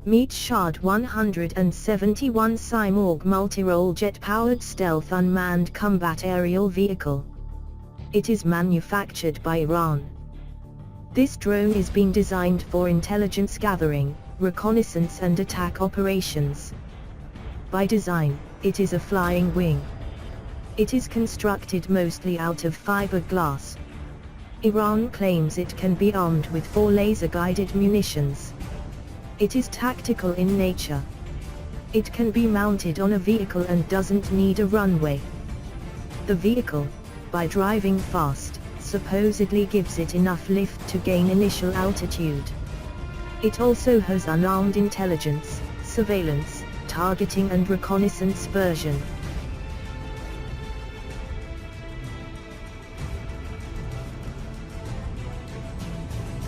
Meet Shahed-171 Simorgh multi-role jet-powered stealth unmanned combat aerial vehicle. It is manufactured by Iran. This drone is being designed for intelligence gathering, reconnaissance and attack operations. By design, it is a flying wing. It is constructed mostly out of fiberglass. Iran claims it can be armed with 4 laser-guided munitions. It is tactical in nature. It can be mounted on a vehicle and doesn't need a runway. The vehicle, by driving fast, supposedly gives it enough lift to gain initial altitude. It also has unarmed intelligence, surveillance, targeting and reconnaissance version.